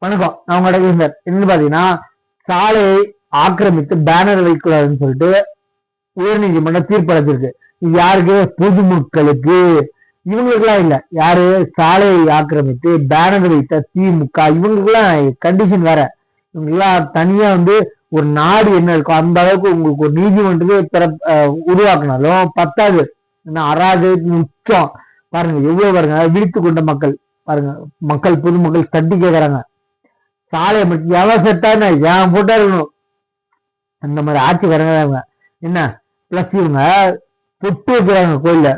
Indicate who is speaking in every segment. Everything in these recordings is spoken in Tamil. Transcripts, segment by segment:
Speaker 1: வணக்கம். நான் உங்களோட இருந்தேன் என்னன்னு பாத்தீங்கன்னா, சாலையை ஆக்கிரமித்து பேனர் வைக்கூடாதுன்னு சொல்லிட்டு உயர்நீதிமன்றம் தீர்ப்பு அளிச்சிருக்கு. இது யாருக்கு? பொதுமக்களுக்கு. இவங்களுக்கு எல்லாம் இல்ல. யாரு? சாலையை ஆக்கிரமித்து பேனர் வைத்த திமுக. இவங்களுக்கு எல்லாம் கண்டிஷன் வேற. இவங்க எல்லாம் தனியா ஒரு நாடு என்ன இருக்கும் அந்த அளவுக்கு உங்களுக்கு ஒரு நீதிமன்றத்தை உருவாக்குனாலும் பத்தாது. அராஜகத்தின் உச்சம் பாருங்க. எவ்வளவு பாருங்க, விழித்து கொண்ட மக்கள் பாருங்க. பொதுமக்கள் தட்டி கேட்கறாங்க. சாலையை மட்டும் எவன் செட்டான ஏன் போட்டா இருக்கணும். அந்த மாதிரி ஆட்சி வரங்க என்ன. பிளஸ் இவங்க பொட்டு வைக்கிறாங்க கோயில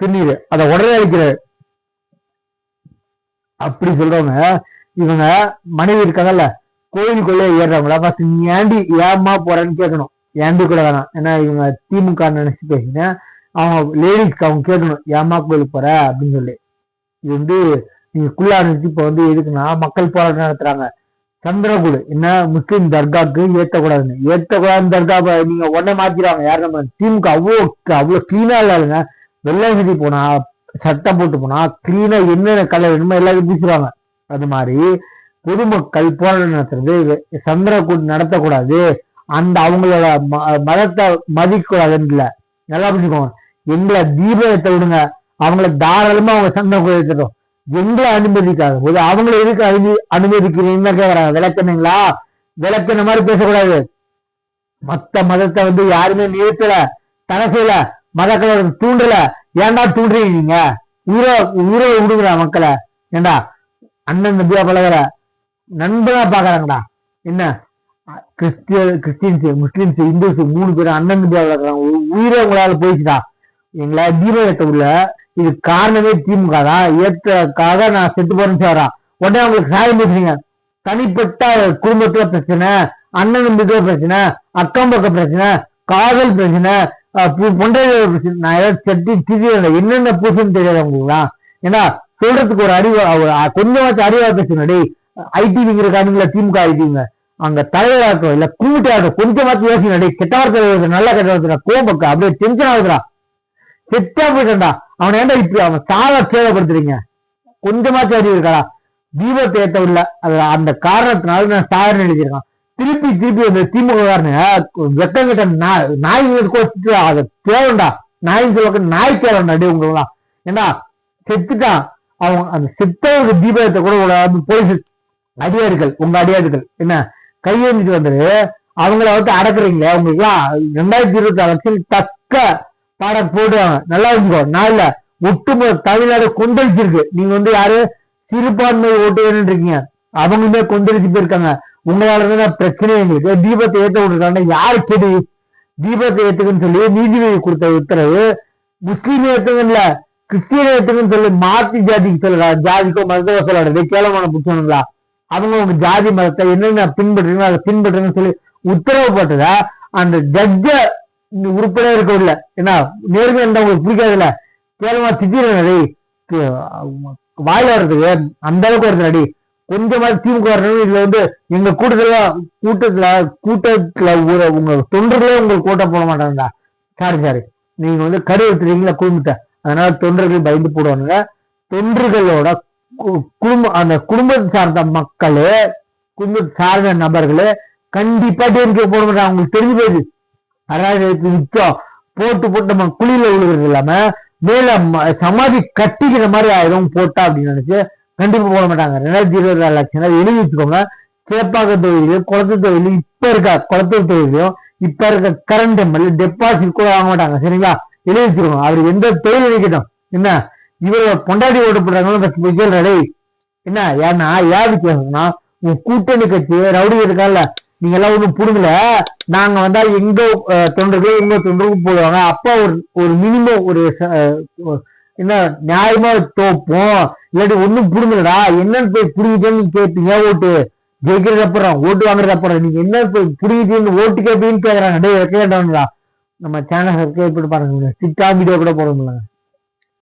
Speaker 1: திருநீர், அதை உடனே வைக்கிறாரு. அப்படி சொல்றவங்க இவங்க மனைவி இருக்காங்கல்ல, கோயிலுக்குள்ளே ஏறுறவங்களா ஃபர்ஸ்ட் நீ ஏண்டி ஏமா போறேன்னு கேட்கணும். ஏண்டி கூட வேணாம். ஏன்னா இவங்க திமுக நினைச்சு பேசினா அவங்க லேடிஸ்க்கு அவங்க கேட்கணும், ஏமா கோயிலுக்கு போற அப்படின்னு சொல்லி. இது நீங்க குள்ளா நினைச்சு இப்ப எதுக்குன்னா மக்கள் போராட்டம் நடத்துறாங்க. சந்திரகுடு என்ன முஸ்லீம் தர்காவுக்கு ஏத்தக்கூடாதுன்னு. ஏத்தக்கூடாதுன்னு தர்கா நீங்க உடனே மாத்திடுவாங்க. யாரு? நம்ம திமுக அவ்வளவு கிளீனா இல்லாதுங்க. வெள்ளை சதி போனா சட்டம் போட்டு போனா கிளீனா என்னென்ன கலர் வேணுமோ எல்லாத்தையும் பூசிடுவாங்க. அது மாதிரி பொதுமக்கள் போராட்டம் நடத்துறது, சந்திரகுடு நடத்தக்கூடாது, அந்த அவங்களோட மதத்தை மதிக்கூடாதுன்னு இல்ல. நல்லா புரிஞ்சுக்கோங்க. எங்களை தீபத்தை விடுங்க, அவங்கள தாராளமா அவங்க சந்திரகுடு எடுத்துட்டோம். எங்களை அனுமதிக்காத போது அவங்களை எதுக்கு அனுமதிக்கிறீங்கன்னு கேக்குறாங்க. விளக்கணுங்களா? விளக்குன மாதிரி பேசக்கூடாது. மத்த மதத்தை யாருமே நிறுத்தல, தடை செய்யல, மத கலவரம் தூண்டல. ஏன்டா தூண்டுறீங்க நீங்க? உயிரை விடுங்கடா மக்களை. ஏண்டா அண்ணன் தம்பியா பழகிற நண்பனா பாக்குறாங்கடா. என்ன கிறிஸ்டியன்ஸ், முஸ்லிம்ஸ், இந்துஸ் 3 பேரும் அண்ணன் தம்பியா வளர்க்குறாங்க. உயிரை உங்களால போயிடுச்சுடா. எங்களை தீபத்தை உள்ள இது காரணமே திமுக தான். ஏற்றக்காக நான் செத்து போறேன்னு சொல்றா. உடனே அவங்களுக்கு சாயம் பேசுறீங்க. தனிப்பட்ட குடும்பத்துல பிரச்சனை, அண்ணன் தம்பிக்குள்ள பிரச்சனை, அக்கம் பக்க பிரச்சனை, காதல் பிரச்சனை, பொண்டை பிரச்சனை. நான் ஏதாவது செட்டி திடீர் என்னென்ன பூசுன்னு தெரியாது அவங்களுக்குலாம். ஏன்னா சொல்றதுக்கு ஒரு அறிவு, கொஞ்சமாச்சும் அறிவா பேசுங்க. ஐடி விங்கிறக்கானுங்களா திமுக ஐடிங்க. அங்க தலைவரா இருக்கும் இல்ல கூட்டா இருக்கும், கொஞ்சமாச்சும் யோசிங்க. கெட்ட வார்த்தை, நல்ல கெட்ட வார்த்தை, கோபக்க அப்படியே டென்ஷன் ஆகுதுடா. செட்டா போயிட்டா அவனை ஏன்டா இப்படி அவன் சாவ சேதப்படுத்துறீங்க? கொஞ்சமாச்சும் அறிவு இருக்காடா. தீபத்தை ஏத்த உள்ள அந்த காரணத்தினால நான் சாகரன் எழுதியிருக்கான். திருப்பி அந்த திமுக வெக்கம் கிட்ட நாய்க்கு அதை தேவண்டா. நாய் சொல்ல நாய் தேவண்டா. அடி உங்களெல்லாம் ஏண்டா செத்துட்டான் அவங்க. அந்த செத்தவங்க தீபத்தை கூட போலீஸ் அடியார்கள், உங்க அடியார்கள் என்ன கையெழுந்துட்டு வந்துரு அவங்கள அடக்குறீங்களே. உங்களுக்கு எல்லாம் 2024 தக்க பாடம் போடுவாங்க. நல்லா இருந்துக்கோ. நாள்ல ஒட்டுமொத்த தமிழ்நாடு கொந்தளிச்சிருக்கு. நீங்க யாரு சிறுபான்மை ஓட்டு வேணும் இருக்கீங்க, அவங்களுமே கொந்தளிச்சு போயிருக்காங்க. உங்களால பிரச்சனை எங்களுக்கு. தீபத்தை ஏத்த விட்டுருக்காங்க. யாரு கேடு தீபத்தை ஏத்துக்குன்னு சொல்லி நீதிபதி கொடுத்த உத்தரவு முஸ்லீம் ஏத்துங்கல்ல, கிறிஸ்டியன் ஏத்துக்குன்னு சொல்லி மாத்தி ஜாதிக்கு சொல்லுறா. ஜாதிக்கோ மதத்தோ சொல்லாது. கேவலமான புத்தகங்களா? அவங்க உங்க ஜாதி மதத்தை என்னென்ன பின்பற்றுங்க அதை பின்பற்றுங்கன்னு சொல்லி உத்தரவு போட்டதா அந்த ஜட்ஜ உறுப்பினர் இருக்க இல்ல. ஏன்னா நேர்மை இருந்தா உங்களுக்கு பிடிக்காதுல்ல. கேவலமா திட்டினடி வாயில வர்றதுக்கு அந்த அளவுக்கு வருது அடி. கொஞ்சமாதிரி திமுக வரணும். இதுல எங்க கூட்டத்துல உங்க தொண்டர்களே உங்களுக்கு கூட்டம் போட மாட்டாங்கடா. சாரி நீங்க கரு எடுத்துறீங்களா குடும்பத்தை, அதனால தொண்டர்கள் பயந்து போடுவானுங்க. தொண்டர்களோட குடும்பம், அந்த குடும்பத்தை சார்ந்த மக்களே, குடும்பத்தை சார்ந்த நபர்களே கண்டிப்பா டிஎம்கே போட மாட்டாங்க. அவங்களுக்கு தெரிஞ்சு போயிடுது. அராஜகத்துக்கு நிச்சயம் போட்டு நம்ம குழியில விழுகிறது இல்லாம மேல சமாதி கட்டிக்கிற மாதிரி ஆயிரும் போட்டா அப்படின்னு நினைச்சு கண்டிப்பா போட மாட்டாங்க. 2024 எலெக்ஷன் எழுதி வச்சுக்கோங்க. சேப்பாக்க தொகுதியிலும் குளத்து தொகுதியிலும் இப்ப இருக்க குளத்தூர் தொகுதியிலும் இப்ப இருக்க கரண்ட் எம்எல்ஏ டெபாசிட் கூட வாங்க மாட்டாங்க. சரிங்களா? எழுதி வச்சுக்கோங்க. அவர் எந்த தொழில் நினைக்கட்டும். என்ன இவரை பொண்டாட்டி ஓட்டு போடுறாங்க என்ன? ஏன்னா யாரு கேட்கணும்னா உன் கூட்டணி கட்சி ரவுடி இருக்கால, நீங்க எல்லாம் ஒண்ணும் புடுங்கல. நாங்க வந்தா எங்க தொண்டர்கள் எங்க தொண்டர்களும் போடுவாங்க. அப்ப ஒரு மினிமம் ஒரு என்ன நியாயமா தோப்போம். இல்லாட்டி ஒண்ணும் புடுங்கலடா. என்னன்னு போய் புடுங்கிட்டேன்னு கேட்பீங்க. ஓட்டு ஜெயிக்கிறது அப்புறம், ஓட்டு வாங்குறது அப்புறம். நீங்க என்ன போய் புடுங்கிட்டேன்னு ஓட்டு கேட்பீங்கன்னு கேட்கறாங்க. டே வைக்க வேண்டாம்டா. நம்ம சேனல் சப்ஸ்கிரைப் பண்ணி பாருங்க. சிட்டா வீடியோ கூட போட முடியல.